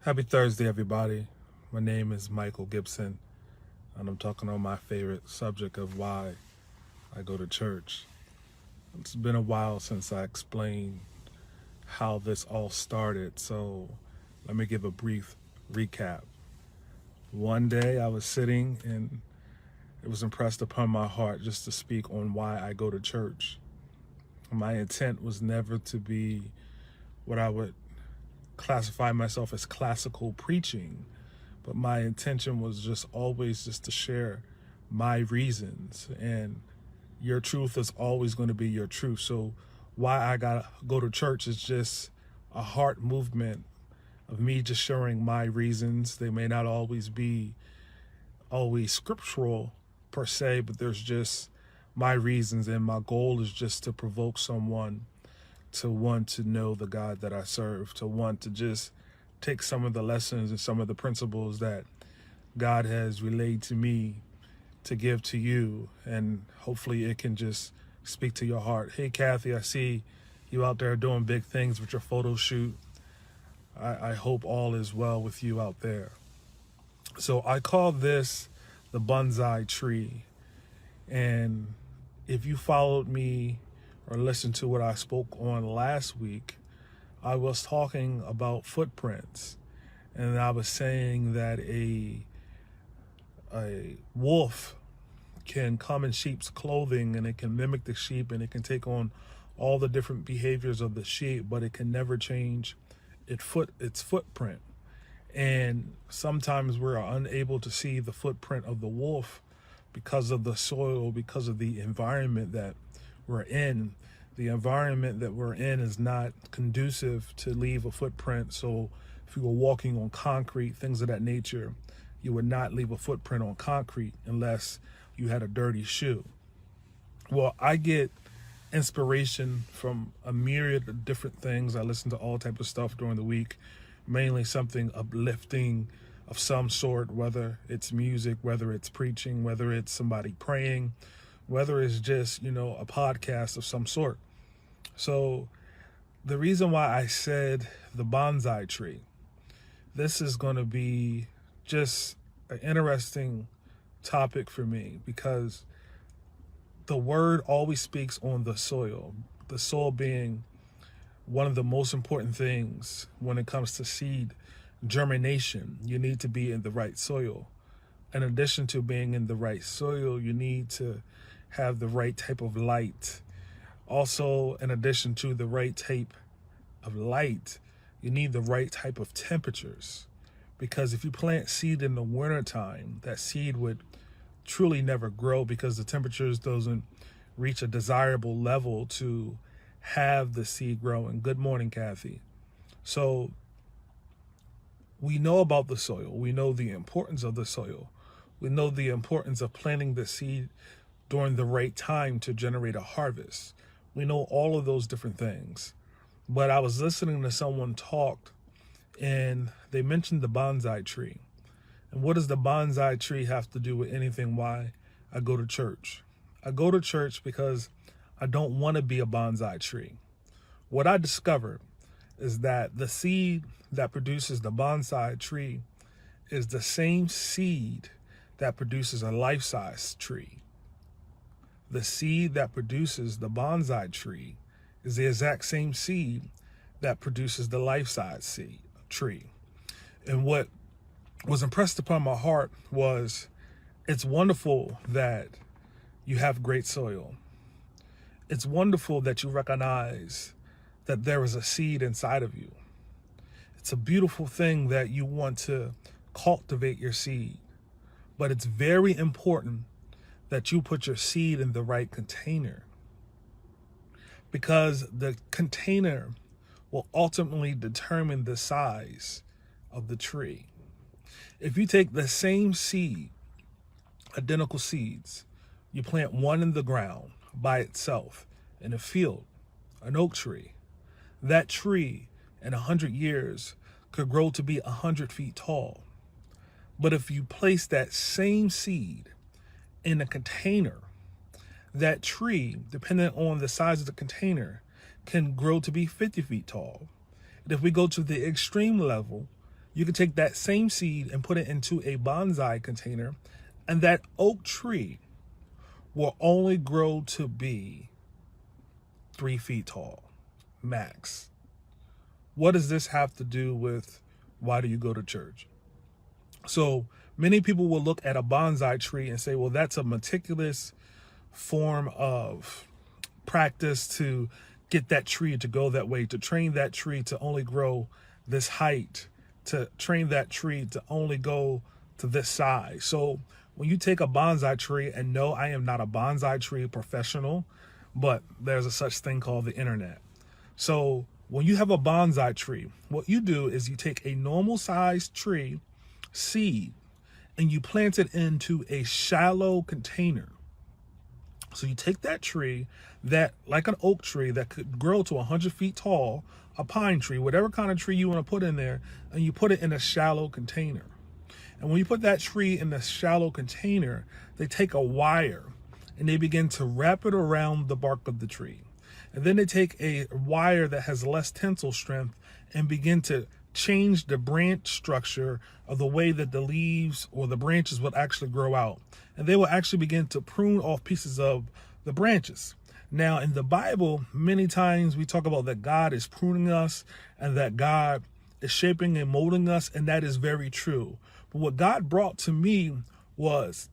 Happy Thursday, everybody. My name is Michael Gibson, and I'm talking on my favorite subject of why I go to church. It's been a while since I explained how this all started, so let me give a brief recap. One day I was sitting and it was impressed upon my heart just to speak on why I go to church. My intent was never to be what I would classify myself as classical preaching, but my intention was just always just to share my reasons, and your truth is always going to be your truth. So why I gotta go to church is just a heart movement of me just sharing my reasons. They may not always be scriptural per se, but there's just my reasons, and my goal is just to provoke someone to want to know the God that I serve, to want to just take some of the lessons and some of the principles that God has relayed to me to give to you, and hopefully it can just speak to your heart. Hey, Kathy, I see you out there doing big things with your photo shoot. I hope all is well with you out there. So I call this the Bonsai Tree, and if you followed me or listened to what I spoke on last week, I was talking about footprints, and I was saying that a wolf can come in sheep's clothing, and it can mimic the sheep, and it can take on all the different behaviors of the sheep, but it can never change its footprint. And sometimes we're unable to see the footprint of the wolf because of the soil, because of the environment that we're in. The environment that we're in is not conducive to leave a footprint. So if you were walking on concrete, things of that nature, you would not leave a footprint on concrete unless you had a dirty shoe. Well, I get inspiration from a myriad of different things. I listen to all types of stuff during the week, mainly something uplifting of some sort, whether it's music, whether it's preaching, whether it's somebody praying, whether it's just, a podcast of some sort. So the reason why I said the bonsai tree, this is going to be just an interesting topic for me, because the word always speaks on the soil being one of the most important things when it comes to seed germination. You need to be in the right soil. In addition to being in the right soil, you need to have the right type of light. Also, in addition to the right type of light, you need the right type of temperatures. Because if you plant seed in the wintertime, that seed would truly never grow because the temperatures doesn't reach a desirable level to have the seed growing. Good morning, Kathy. So we know about the soil. We know the importance of the soil. We know the importance of planting the seed during the right time to generate a harvest. We know all of those different things. But I was listening to someone talk, and they mentioned the bonsai tree. And what does the bonsai tree have to do with anything why I go to church? I go to church because I don't want to be a bonsai tree. What I discovered is that the seed that produces the bonsai tree is the same seed that produces a life-size tree. The seed that produces the bonsai tree is the exact same seed that produces the life-size tree. And what was impressed upon my heart was, it's wonderful that you have great soil. It's wonderful that you recognize that there is a seed inside of you. It's a beautiful thing that you want to cultivate your seed. But it's very important that you put your seed in the right container, because the container will ultimately determine the size of the tree. If you take the same seed, identical seeds, you plant one in the ground by itself in a field, an oak tree, that tree in 100 years could grow to be 100 feet tall. But if you place that same seed in a container, that tree, depending on the size of the container, can grow to be 50 feet tall. And if we go to the extreme level, You can take that same seed and put it into a bonsai container, and that oak tree will only grow to be 3 feet tall, max. What does this have to do with why do you go to church? So many people will look at a bonsai tree and say, well, that's a meticulous form of practice to get that tree to go that way, to train that tree to only grow this height, to train that tree to only go to this size. So when you take a bonsai tree, and no, I am not a bonsai tree professional, but there's a such thing called the internet. So when you have a bonsai tree, what you do is you take a normal sized tree seed and you plant it into a shallow container. So you take that tree that, like an oak tree that could grow to 100 feet tall, a pine tree, whatever kind of tree you want to put in there, and you put it in a shallow container. And when you put that tree in the shallow container, they take a wire and they begin to wrap it around the bark of the tree. And then they take a wire that has less tensile strength and begin to change the branch structure of the way that the leaves or the branches would actually grow out. And they will actually begin to prune off pieces of the branches. Now, in the Bible, many times we talk about that God is pruning us and that God is shaping and molding us, and that is very true. But what God brought to me was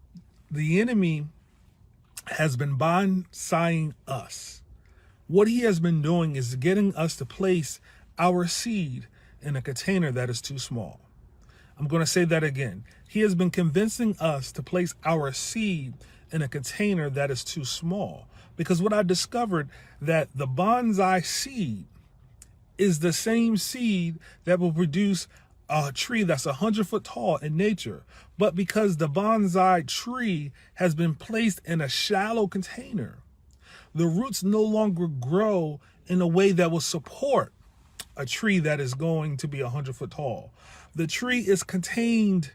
the enemy has been bonsaiing us. What he has been doing is getting us to place our seed in a container that is too small. I'm going to say that again. He has been convincing us to place our seed in a container that is too small. Because what I discovered, that the bonsai seed is the same seed that will produce a tree that's 100 foot tall in nature. But because the bonsai tree has been placed in a shallow container, the roots no longer grow in a way that will support a tree that is going to be 100 foot tall. The tree is contained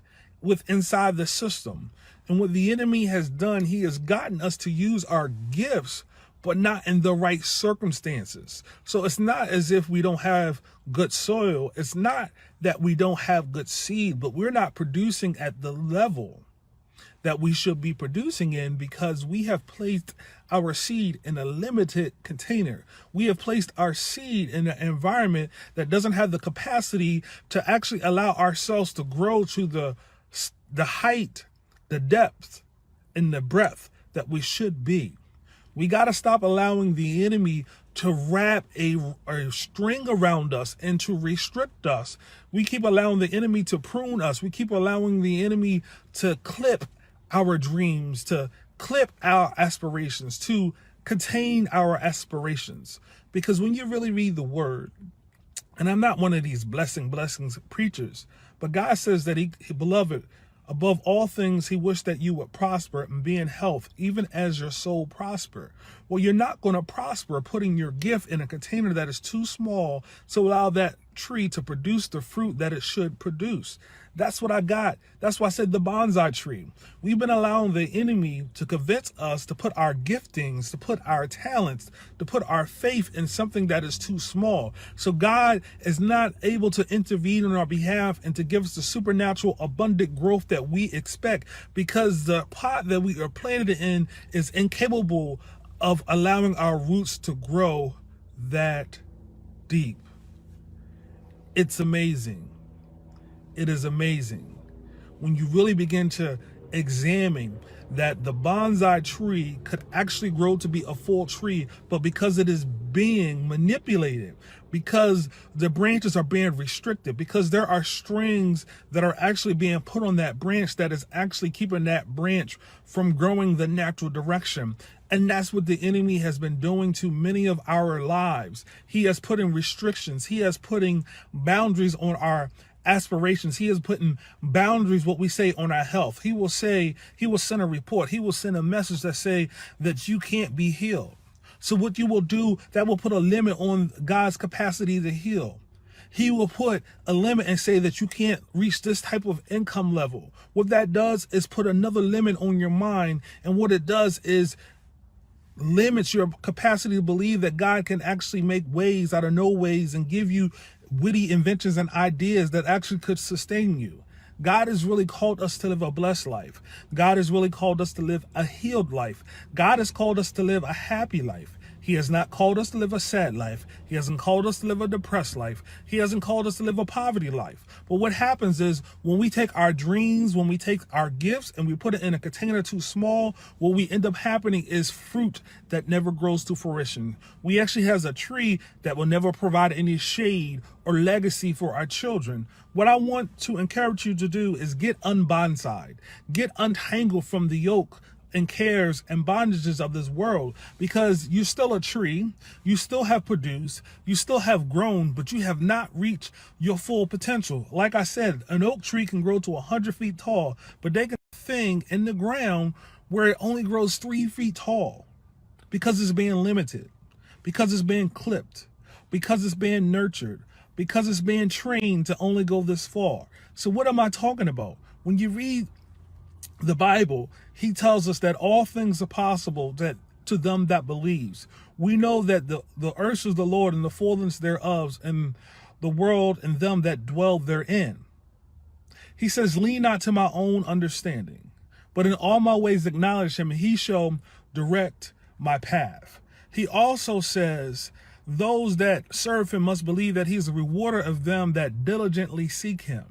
inside the system. And what the enemy has done, he has gotten us to use our gifts, but not in the right circumstances. So it's not as if we don't have good soil. It's not that we don't have good seed, but we're not producing at the level that we should be producing in, because we have placed our seed in a limited container. We have placed our seed in an environment that doesn't have the capacity to actually allow ourselves to grow to the height, the depth, and the breadth that we should be. We got to stop allowing the enemy to wrap a string around us and to restrict us. We keep allowing the enemy to prune us. We keep allowing the enemy to clip our dreams, to clip our aspirations, to contain our aspirations. Because when you really read the word, and I'm not one of these blessings preachers, but God says that he, beloved, above all things, he wished that you would prosper and be in health, even as your soul prosper. Well, you're not going to prosper putting your gift in a container that is too small to allow that tree to produce the fruit that it should produce. That's what I got. That's why I said the bonsai tree. We've been allowing the enemy to convince us to put our giftings, to put our talents, to put our faith in something that is too small. So God is not able to intervene on our behalf and to give us the supernatural abundant growth that we expect, because the pot that we are planted in is incapable of allowing our roots to grow that deep. It's amazing. It is amazing when you really begin to examine that the bonsai tree could actually grow to be a full tree, but because it is being manipulated, because the branches are being restricted, because there are strings that are actually being put on that branch that is actually keeping that branch from growing the natural direction. And that's what the enemy has been doing to many of our lives. He has put in restrictions. He has putting boundaries on our aspirations. He is putting boundaries, what we say, on our health. He will send a report. He will send a message that say that you can't be healed. So what you will do, that will put a limit on God's capacity to heal. He will put a limit and say that you can't reach this type of income level. What that does is put another limit on your mind. And what it does is limits your capacity to believe that God can actually make ways out of no ways and give you witty inventions and ideas that actually could sustain you. God has really called us to live a blessed life. God has really called us to live a healed life. God has called us to live a happy life. He has not called us to live a sad life. He hasn't called us to live a depressed life. He hasn't called us to live a poverty life. But what happens is when we take our dreams, when we take our gifts and we put it in a container too small, what we end up happening is fruit that never grows to fruition. We actually have a tree that will never provide any shade or legacy for our children. What I want to encourage you to do is get unbonsaied, get untangled from the yoke and cares and bondages of this world, because you're still a tree, you still have produced, you still have grown, but you have not reached your full potential. Like I said, an oak tree can grow to 100 feet tall, but they can thing in the ground where it only grows 3 feet tall because it's being limited, because it's being clipped, because it's being nurtured, because it's being trained to only go this far. So what am I talking about? When you read the Bible, he tells us that all things are possible that to them that believes. We know that the earth is the Lord and the fullness thereof, and the world and them that dwell therein. He says, lean not to my own understanding, but in all my ways acknowledge him, and he shall direct my path. He also says, those that serve him must believe that he is a rewarder of them that diligently seek him.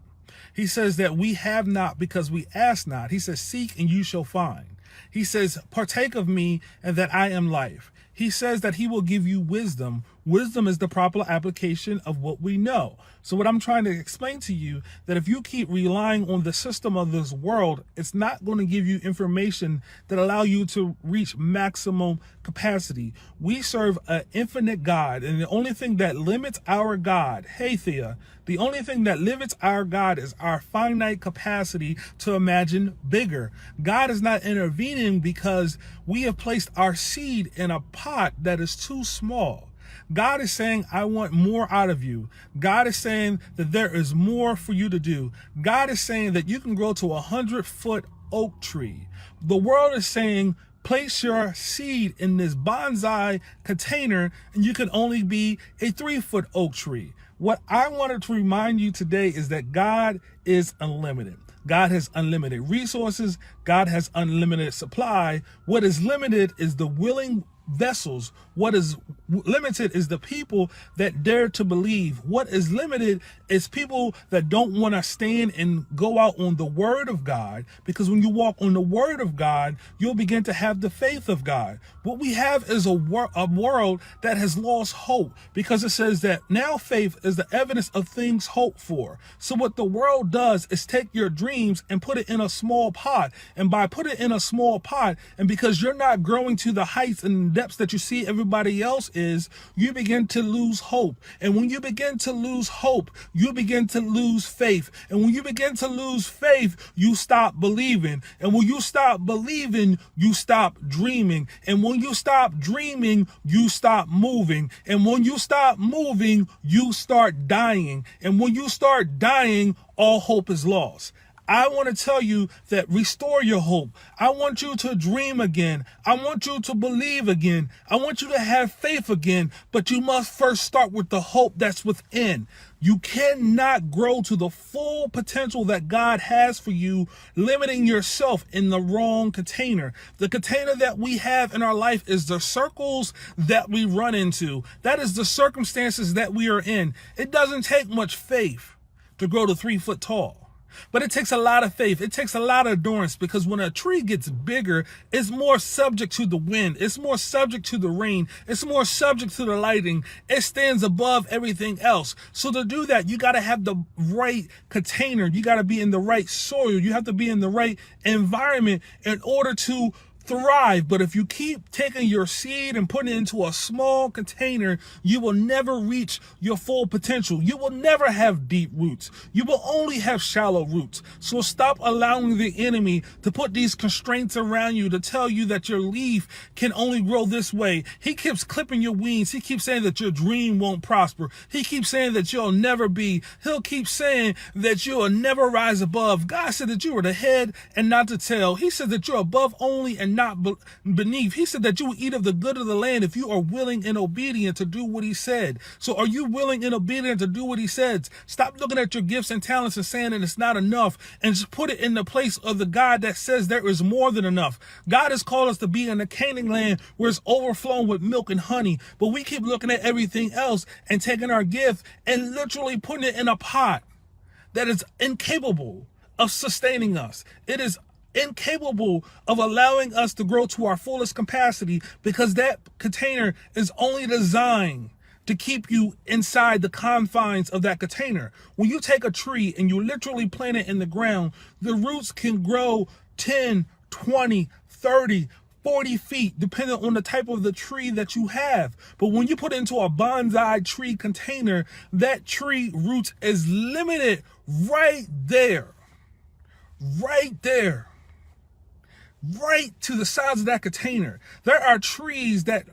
He says that we have not because we ask not. He says, seek and you shall find. He says, partake of me and that I am life. He says that he will give you wisdom. Wisdom is the proper application of what we know. So what I'm trying to explain to you, that if you keep relying on the system of this world, it's not going to give you information that allow you to reach maximum capacity. We serve an infinite God, and the only thing that limits our God, hey Thea, the only thing that limits our God is our finite capacity to imagine bigger. God is not intervening because we have placed our seed in a pot that is too small. God is saying, I want more out of you. God is saying that there is more for you to do. God is saying that you can grow to 100-foot oak tree. The world is saying, place your seed in this bonsai container and you can only be a 3-foot oak tree. What I wanted to remind you today is that God is unlimited. God has unlimited resources. God has unlimited supply. What is limited is the willing vessels. What is limited is the people that dare to believe. What is limited is people that don't want to stand and go out on the word of God, because when you walk on the word of God, you'll begin to have the faith of God. What we have is a world that has lost hope, because it says that now faith is the evidence of things hoped for. So what the world does is take your dreams and put it in a small pot. And by putting it in a small pot, and because you're not growing to the heights and depths that you see everybody else is, you begin to lose hope. And when you begin to lose hope, you begin to lose faith. And when you begin to lose faith, you stop believing. And when you stop believing, you stop dreaming. And when you stop dreaming, you stop moving. And when you stop moving, you start dying. And when you start dying, all hope is lost. I want to tell you that restore your hope. I want you to dream again. I want you to believe again. I want you to have faith again. But you must first start with the hope that's within. You cannot grow to the full potential that God has for you, limiting yourself in the wrong container. The container that we have in our life is the circles that we run into. That is the circumstances that we are in. It doesn't take much faith to grow to 3 foot tall. But it takes a lot of faith. It takes a lot of endurance, because when a tree gets bigger, it's more subject to the wind. It's more subject to the rain. It's more subject to the lighting. It stands above everything else. So to do that, you got to have the right container. You got to be in the right soil. You have to be in the right environment in order to thrive. But if you keep taking your seed and putting it into a small container, you will never reach your full potential. You will never have deep roots. You will only have shallow roots. So stop allowing the enemy to put these constraints around you to tell you that your leaf can only grow this way. He keeps clipping your wings. He keeps saying that your dream won't prosper. He keeps saying that you'll never be. He'll keep saying that you'll never rise above. God said that you were the head and not the tail. He said that you're above only and and not beneath. He said that you will eat of the good of the land if you are willing and obedient to do what he said. So are you willing and obedient to do what he says? Stop looking at your gifts and talents and saying that it's not enough, and just put it in the place of the God that says there is more than enough. God has called us to be in a Canaan land where it's overflowing with milk and honey, but we keep looking at everything else and taking our gift and literally putting it in a pot that is incapable of sustaining us. It is incapable of allowing us to grow to our fullest capacity, because that container is only designed to keep you inside the confines of that container. When you take a tree and you literally plant it in the ground, the roots can grow 10, 20, 30, 40 feet, depending on the type of the tree that you have. But when you put it into a bonsai tree container, that tree roots is limited right there, right to the size of that container. There are trees that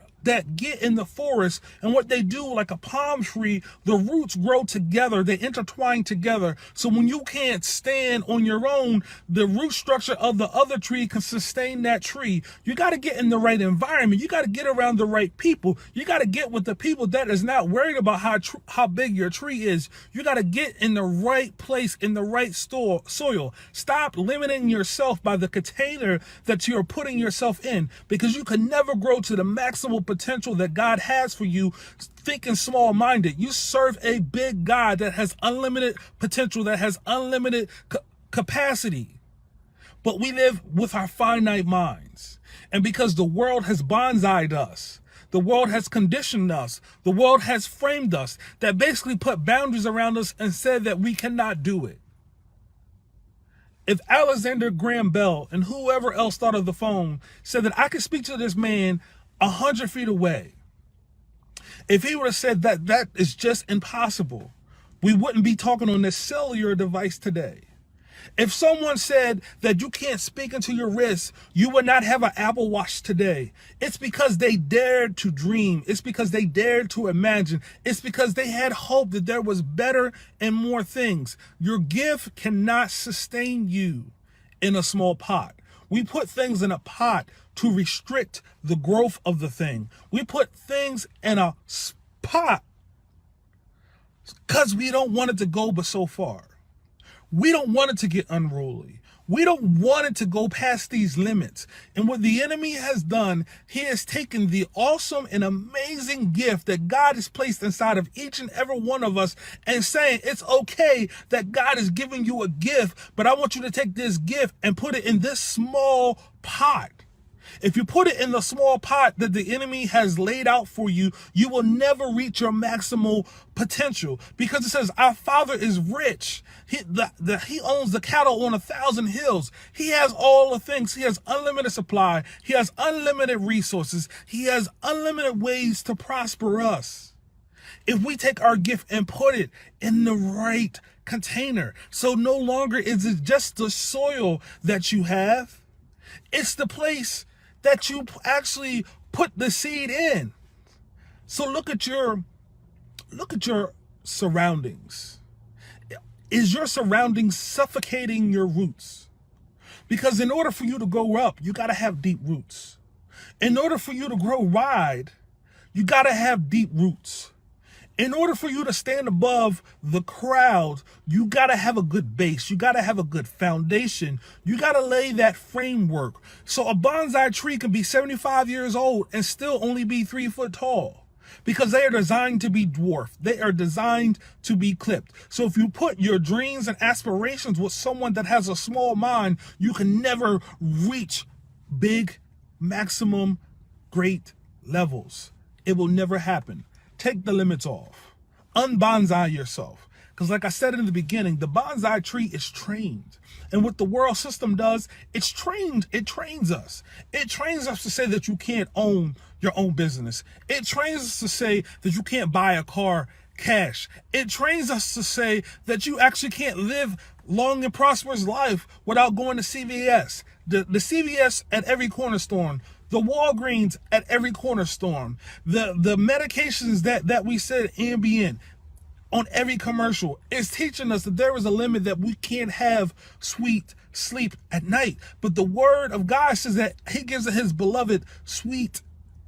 get in the forest, and what they do, like a palm tree, the roots grow together, they intertwine together. So when you can't stand on your own, the root structure of the other tree can sustain that tree. You got to get in the right environment. You got to get around the right people. You got to get with the people that is not worried about how big your tree is. You got to get in the right place, in the right soil. Stop limiting yourself by the container that you're putting yourself in, because you can never grow to the maximal potential that God has for you thinking small-minded. You serve a big God that has unlimited potential, that has unlimited capacity. But we live with our finite minds. And because the world has bonsai'd us, the world has conditioned us, the world has framed us, that basically put boundaries around us and said that we cannot do it. If Alexander Graham Bell and whoever else thought of the phone said that I could speak to this man 100 feet away, if he would have said that that is just impossible, we wouldn't be talking on this cellular device today. If someone said that you can't speak into your wrist, you would not have an Apple Watch today. It's because they dared to dream. It's because they dared to imagine. It's because they had hope that there was better and more things. Your gift cannot sustain you in a small pot. We put things in a pot to restrict the growth of the thing. We put things in a pot because we don't want it to go but so far. We don't want it to get unruly. We don't want it to go past these limits. And what the enemy has done, he has taken the awesome and amazing gift that God has placed inside of each and every one of us and saying, it's okay that God is giving you a gift, but I want you to take this gift and put it in this small pot. If you put it in the small pot that the enemy has laid out for you, you will never reach your maximal potential, because it says our Father is rich. He owns the cattle on 1,000 hills. He has all the things. He has unlimited supply. He has unlimited resources. He has unlimited ways to prosper us. If we take our gift and put it in the right container, so no longer is it just the soil that you have, it's the place that you actually put the seed in. So look at your surroundings. Is your surroundings suffocating your roots? Because in order for you to grow up, you got to have deep roots. In order for you to grow wide, you got to have deep roots. In order for you to stand above the crowd, you got to have a good base. You got to have a good foundation. You got to lay that framework. So a bonsai tree can be 75 years old and still only be 3 foot tall, because they are designed to be dwarfed. They are designed to be clipped. So if you put your dreams and aspirations with someone that has a small mind, you can never reach big, maximum, great levels. It will never happen. Take the limits off. Unbonsai yourself. Because like I said in the beginning, the bonsai tree is trained. And what the world system does, it's trained. It trains us. It trains us to say that you can't own your own business. It trains us to say that you can't buy a car cash. It trains us to say that you actually can't live long and prosperous life without going to CVS. The CVS at every corner store, the Walgreens at every corner store, the medications that we said Ambien, on every commercial is teaching us that there is a limit, that we can't have sweet sleep at night. But the word of God says that he gives his beloved sweet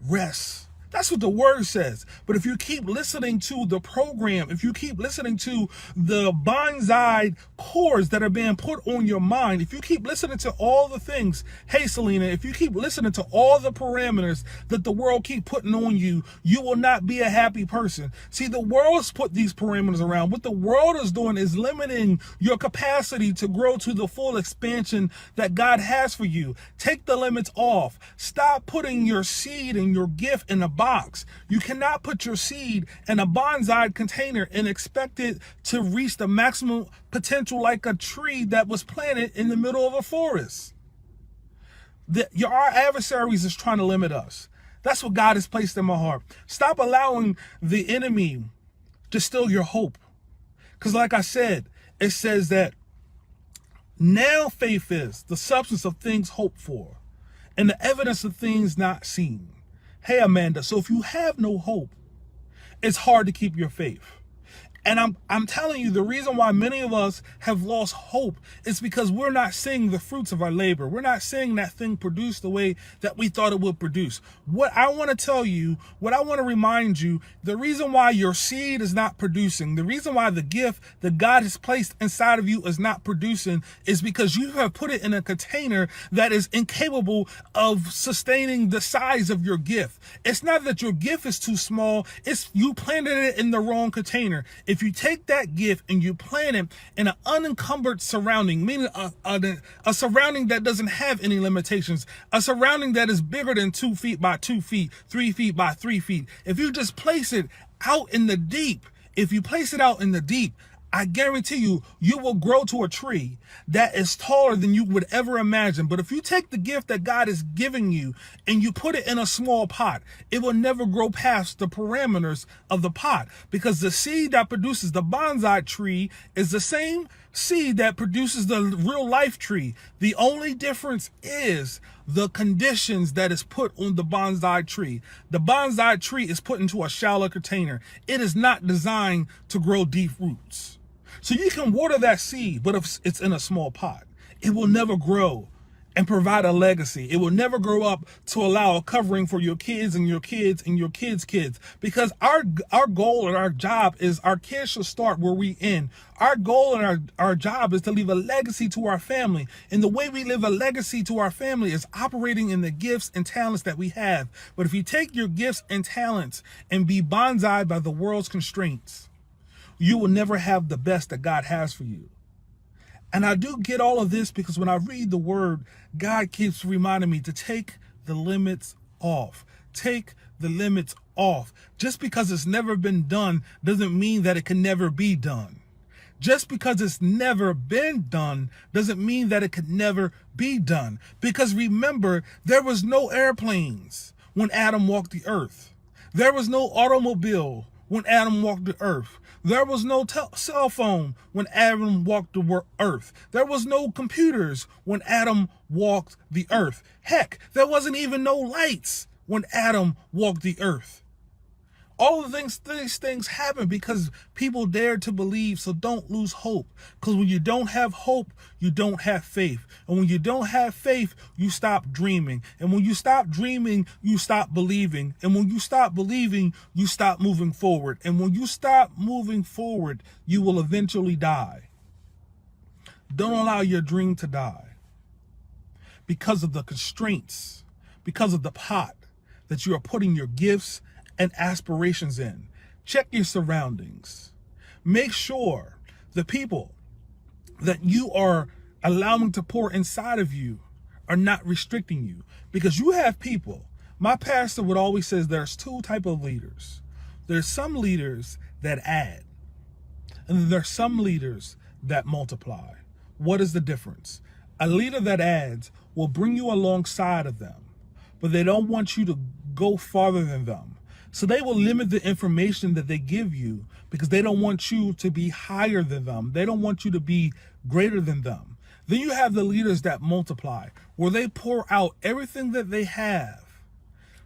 rest. That's what the word says. But if you keep listening to the program, if you keep listening to the bonsai cores that are being put on your mind, if you keep listening to all the things, hey Selena, if you keep listening to all the parameters that the world keep putting on you, you will not be a happy person. See, the world's put these parameters around. What the world is doing is limiting your capacity to grow to the full expansion that God has for you. Take the limits off. Stop putting your seed and your gift in a box. You cannot put your seed in a bonsai container and expect it to reach the maximum potential like a tree that was planted in the middle of a forest. Our adversaries is trying to limit us. That's what God has placed in my heart. Stop allowing the enemy to steal your hope. Because like I said, it says that now faith is the substance of things hoped for and the evidence of things not seen. Hey, Amanda, so if you have no hope, it's hard to keep your faith. And I'm telling you, the reason why many of us have lost hope is because we're not seeing the fruits of our labor. We're not seeing that thing produce the way that we thought it would produce. What I want to tell you, what I want to remind you, the reason why your seed is not producing, the reason why the gift that God has placed inside of you is not producing is because you have put it in a container that is incapable of sustaining the size of your gift. It's not that your gift is too small, it's you planted it in the wrong container. If you take that gift and you plant it in an unencumbered surrounding, meaning a surrounding that doesn't have any limitations, a surrounding that is bigger than 2 feet by 2 feet, 3 feet by 3 feet, if you just place it out in the deep, I guarantee you, you will grow to a tree that is taller than you would ever imagine. But if you take the gift that God is giving you and you put it in a small pot, it will never grow past the parameters of the pot, because the seed that produces the bonsai tree is the same seed that produces the real life tree. The only difference is the conditions that is put on the bonsai tree. The bonsai tree is put into a shallow container. It is not designed to grow deep roots. So you can water that seed, but if it's in a small pot, it will never grow and provide a legacy. It will never grow up to allow a covering for your kids and your kids and your kids' kids. Because our goal and our job is our kids should start where we end. Our goal and our job is to leave a legacy to our family. And the way we live a legacy to our family is operating in the gifts and talents that we have. But if you take your gifts and talents and be bonsai by the world's constraints, you will never have the best that God has for you. And I do get all of this because when I read the word, God keeps reminding me to take the limits off. Take the limits off. Just because it's never been done doesn't mean that it can never be done. Just because it's never been done doesn't mean that it could never be done. Because remember, there was no airplanes when Adam walked the earth. There was no automobile when Adam walked the earth. There was no cell phone when Adam walked the earth. There was no computers when Adam walked the earth. Heck, there wasn't even no lights when Adam walked the earth. All of these things happen because people dared to believe, so don't lose hope. Because when you don't have hope, you don't have faith. And when you don't have faith, you stop dreaming. And when you stop dreaming, you stop believing. And when you stop believing, you stop moving forward. And when you stop moving forward, you will eventually die. Don't allow your dream to die because of the constraints, because of the pot that you are putting your gifts and aspirations in. Check your surroundings. Make sure the people that you are allowing to pour inside of you are not restricting you, because you have people. My pastor would always say there's two types of leaders. There's some leaders that add, and there's some leaders that multiply. What is the difference? A leader that adds will bring you alongside of them, but they don't want you to go farther than them. So they will limit the information that they give you because they don't want you to be higher than them. They don't want you to be greater than them. Then you have the leaders that multiply, where they pour out everything that they have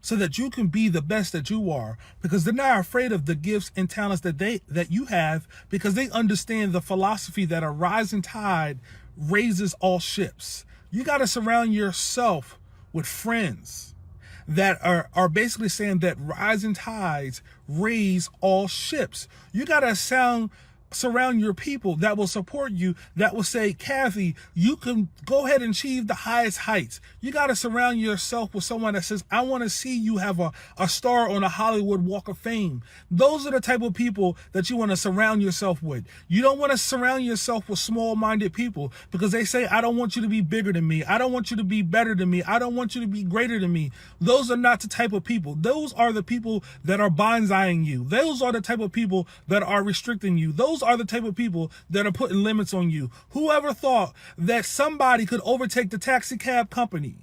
so that you can be the best that you are, because they're not afraid of the gifts and talents that you have, because they understand the philosophy that a rising tide raises all ships. You got to surround yourself with friends that are basically saying that rising tides raise all ships. You got to surround your people that will support you, that will say, Kathy, you can go ahead and achieve the highest heights. You got to surround yourself with someone that says, I want to see you have a star on a Hollywood Walk of Fame. Those are the type of people that you want to surround yourself with. You don't want to surround yourself with small-minded people, because they say, I don't want you to be bigger than me. I don't want you to be better than me. I don't want you to be greater than me. Those are not the type of people. Those are the people that are bonsaiing you. Those are the type of people that are restricting you. Those are the type of people that are putting limits on you. Whoever thought that somebody could overtake the taxi cab company?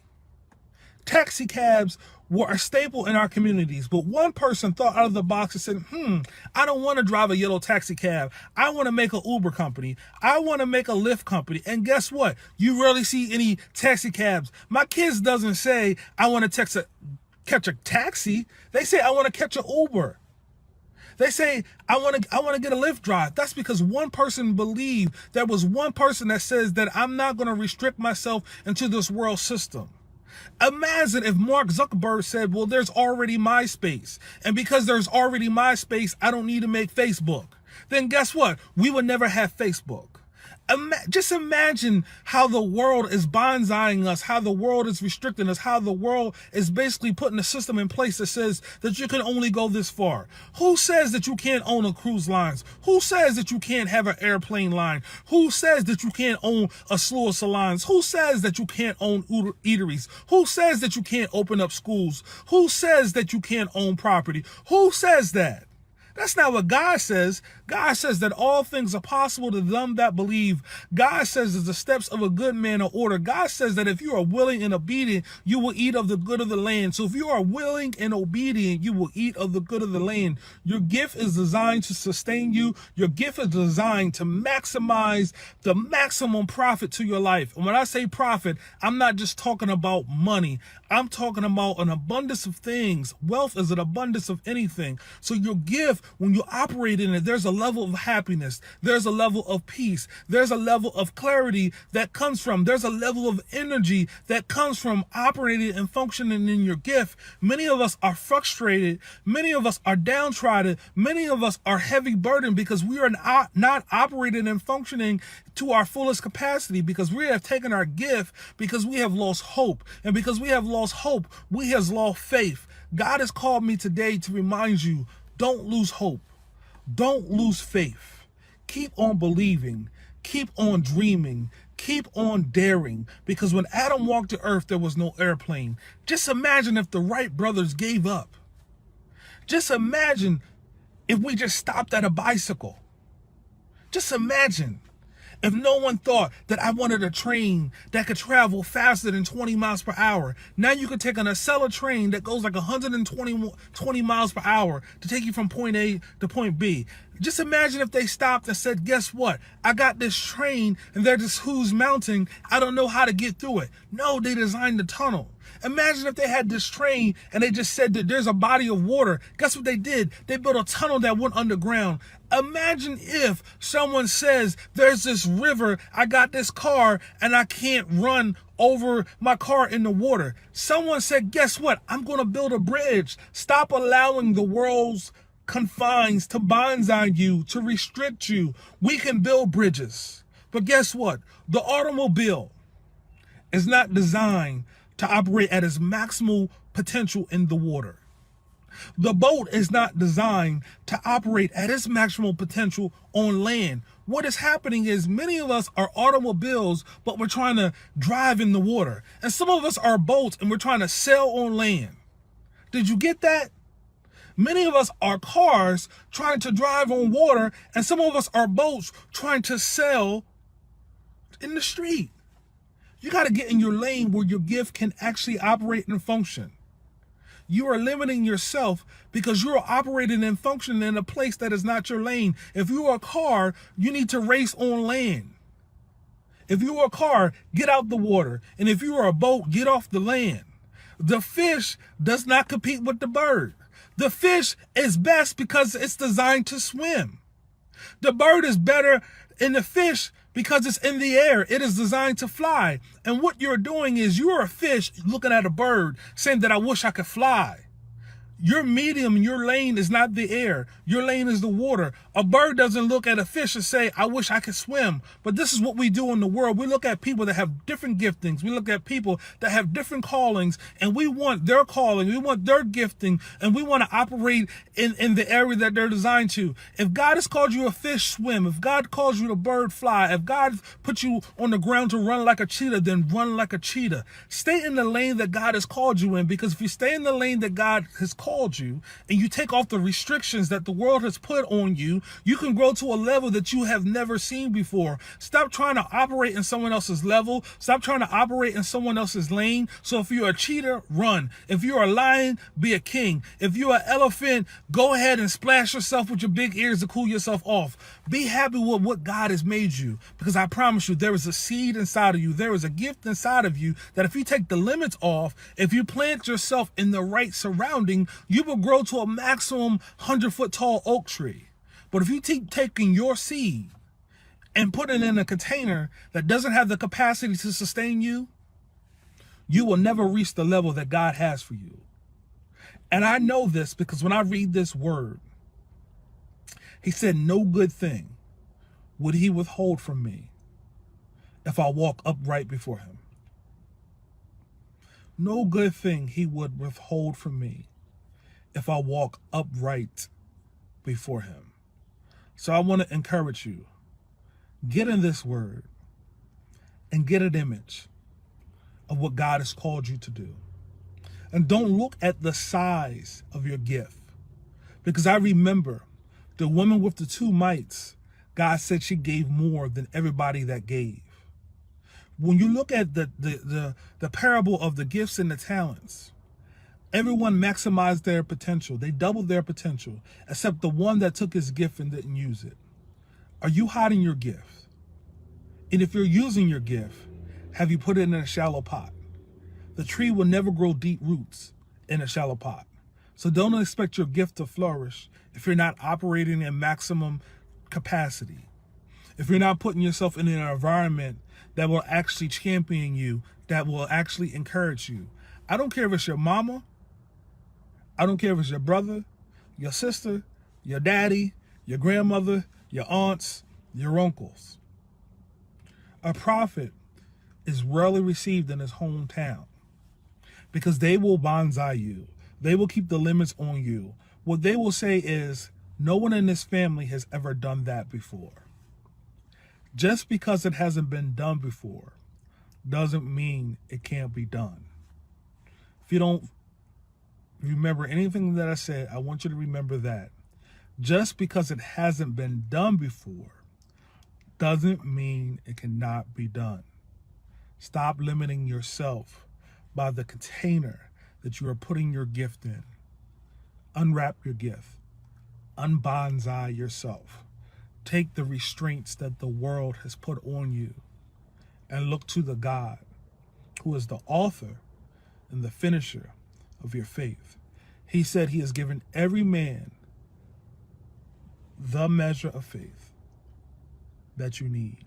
Taxi cabs were a staple in our communities, but one person thought out of the box and said, I don't want to drive a yellow taxi cab. I want to make an Uber company. I want to make a Lyft company. And guess what? You rarely see any taxi cabs. My kids doesn't say, I want to catch a taxi. They say, I want to catch an Uber. They say, I want to get a Lyft drive. That's because one person believed, there was one person that says that I'm not going to restrict myself into this world system. Imagine if Mark Zuckerberg said, well, there's already MySpace. And because there's already MySpace, I don't need to make Facebook. Then guess what? We would never have Facebook. Just imagine how the world is bonsaiing us, how the world is restricting us, how the world is basically putting a system in place that says that you can only go this far. Who says that you can't own a cruise lines? Who says that you can't have an airplane line? Who says that you can't own a slew of salons? Who says that you can't own eateries? Who says that you can't open up schools? Who says that you can't own property? Who says that? That's not what God says. God says that all things are possible to them that believe. God says that the steps of a good man are ordered. God says that if you are willing and obedient, you will eat of the good of the land. So if you are willing and obedient, you will eat of the good of the land. Your gift is designed to sustain you. Your gift is designed to maximize the maximum profit to your life. And when I say profit, I'm not just talking about money. I'm talking about an abundance of things. Wealth is an abundance of anything. So your gift, when you operate in it, there's a level of happiness. There's a level of peace. There's a level of clarity that comes from. There's a level of energy that comes from operating and functioning in your gift. Many of us are frustrated. Many of us are downtrodden. Many of us are heavy burdened because we are not operating and functioning to our fullest capacity, because we have taken our gift, because we have lost hope. And because we have lost hope, we have lost faith. God has called me today to remind you, don't lose hope. Don't lose faith. Keep on believing. Keep on dreaming. Keep on daring. Because when Adam walked the earth, there was no airplane. Just imagine if the Wright brothers gave up. Just imagine if we just stopped at a bicycle. Just imagine if no one thought that I wanted a train that could travel faster than 20 miles per hour. Now you can take an Acela train that goes like 120 miles per hour to take you from point A to point B. Just imagine if they stopped and said, guess what? I got this train and they're just who's mounting. I don't know how to get through it. No, they designed the tunnel. Imagine if they had this train and they just said that there's a body of water. Guess what they did? They built a tunnel that went underground. Imagine if someone says, there's this river, I got this car, and I can't run over my car in the water. Someone said, guess what? I'm going to build a bridge. Stop allowing the world's confines to bonsai you, to restrict you. We can build bridges. But guess what? The automobile is not designed to operate at its maximal potential in the water. The boat is not designed to operate at its maximal potential on land. What is happening is many of us are automobiles, but we're trying to drive in the water. And some of us are boats and we're trying to sail on land. Did you get that? Many of us are cars trying to drive on water, and some of us are boats trying to sail in the street. You got to get in your lane where your gift can actually operate and function. You are limiting yourself because you're operating and functioning in a place that is not your lane. If you are a car, you need to race on land. If you are a car, get out the water. And if you are a boat, get off the land. The fish does not compete with the bird. The fish is best because it's designed to swim. The bird is better in the fish because it's in the air. It is designed to fly. And what you're doing is you're a fish looking at a bird saying that I wish I could fly. Your medium, your lane is not the air. Your lane is the water. A bird doesn't look at a fish and say, I wish I could swim. But this is what we do in the world. We look at people that have different giftings. We look at people that have different callings, and we want their calling. We want their gifting, and we want to operate in the area that they're designed to. If God has called you a fish, swim. If God calls you a bird, fly. If God put you on the ground to run like a cheetah, then run like a cheetah. Stay in the lane that God has called you in, because if you stay in the lane that God has called you, and you take off the restrictions that the world has put on you, you can grow to a level that you have never seen before. Stop trying to operate in someone else's level. Stop trying to operate in someone else's lane. So if you're a cheetah, run. If you're a lion, be a king. If you're an elephant, go ahead and splash yourself with your big ears to cool yourself off. Be happy with what God has made you, because I promise you, there is a seed inside of you. There is a gift inside of you that if you take the limits off, if you plant yourself in the right surrounding, you will grow to a maximum 100-foot tall oak tree. But if you keep taking your seed and put it in a container that doesn't have the capacity to sustain you, you will never reach the level that God has for you. And I know this because when I read this word, he said, no good thing would he withhold from me if I walk upright before him. No good thing he would withhold from me if I walk upright before him. So I want to encourage you, get in this word and get an image of what God has called you to do. And don't look at the size of your gift, because I remember the woman with the 2 mites, God said she gave more than everybody that gave. When you look at the parable of the gifts and the talents, everyone maximized their potential. They doubled their potential, except the one that took his gift and didn't use it. Are you hiding your gift? And if you're using your gift, have you put it in a shallow pot? The tree will never grow deep roots in a shallow pot. So don't expect your gift to flourish if you're not operating in maximum capacity. If you're not putting yourself in an environment that will actually champion you, that will actually encourage you. I don't care if it's your mama. I don't care if it's your brother, your sister, your daddy, your grandmother, your aunts, your uncles. A prophet is rarely received in his hometown because they will bonsai you. They will keep the limits on you. What they will say is, no one in this family has ever done that before. Just because it hasn't been done before doesn't mean it can't be done. If you don't remember anything that I said, I want you to remember that. Just because it hasn't been done before doesn't mean it cannot be done. Stop limiting yourself by the container that you are putting your gift in. Unwrap your gift. Unbonsai yourself. Take the restraints that the world has put on you and look to the God who is the author and the finisher of your faith. He said he has given every man the measure of faith that you need.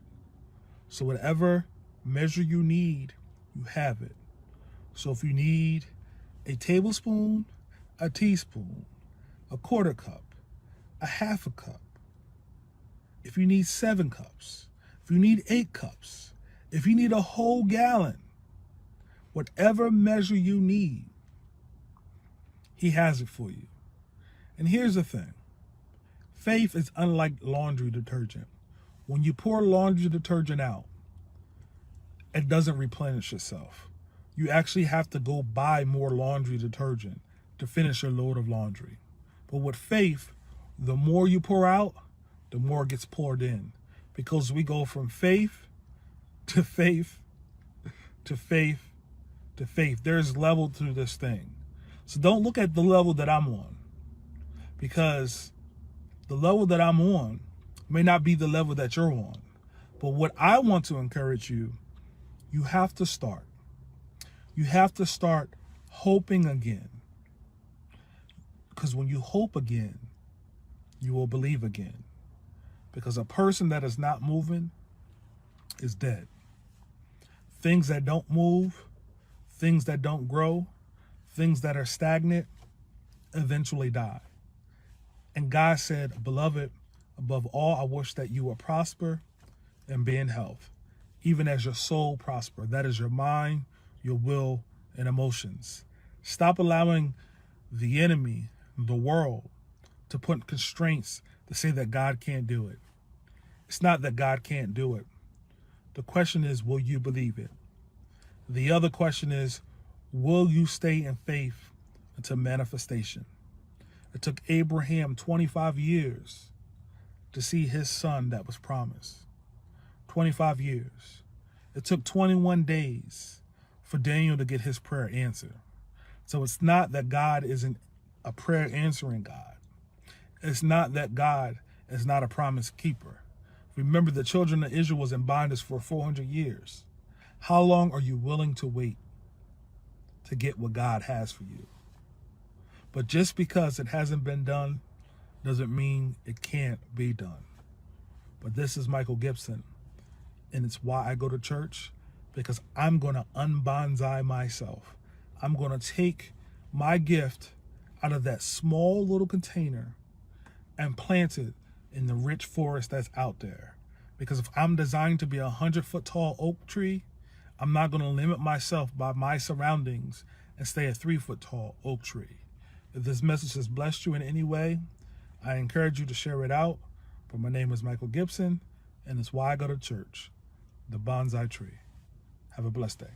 So whatever measure you need, you have it. So if you need a tablespoon, a teaspoon, a quarter cup, a half a cup, if you need 7 cups, if you need 8 cups, if you need a whole gallon, whatever measure you need, he has it for you. And here's the thing. Faith is unlike laundry detergent. When you pour laundry detergent out, it doesn't replenish itself. You actually have to go buy more laundry detergent to finish your load of laundry. But with faith, the more you pour out, the more gets poured in, because we go from faith to faith to faith to faith. There's level to this thing. So don't look at the level that I'm on, because the level that I'm on may not be the level that you're on. But what I want to encourage you, you have to start. You have to start hoping again. Because when you hope again, you will believe again. Because a person that is not moving is dead. Things that don't move, things that don't grow, things that are stagnant, eventually die. And God said, beloved, above all, I wish that you will prosper and be in health, even as your soul prosper. That is your mind, your will, and emotions. Stop allowing the enemy, the world, to put constraints to say that God can't do it. It's not that God can't do it. The question is, will you believe it? The other question is, will you stay in faith until manifestation? It took Abraham 25 years to see his son that was promised. 25 years. It took 21 days for Daniel to get his prayer answered. So it's not that God isn't a prayer answering God. It's not that God is not a promise keeper. Remember, the children of Israel was in bondage for 400 years. How long are you willing to wait to get what God has for you? But just because it hasn't been done doesn't mean it can't be done. But this is Michael Gibson, and it's why I go to church, because I'm going to unbonsai myself. I'm going to take my gift out of that small little container and plant it in the rich forest that's out there. Because if I'm designed to be 100-foot tall oak tree, I'm not going to limit myself by my surroundings and stay a 3-foot tall oak tree. If this message has blessed you in any way, I encourage you to share it out. But my name is Michael Gibson, and it's why I go to church, the Bonsai Tree. Have a blessed day.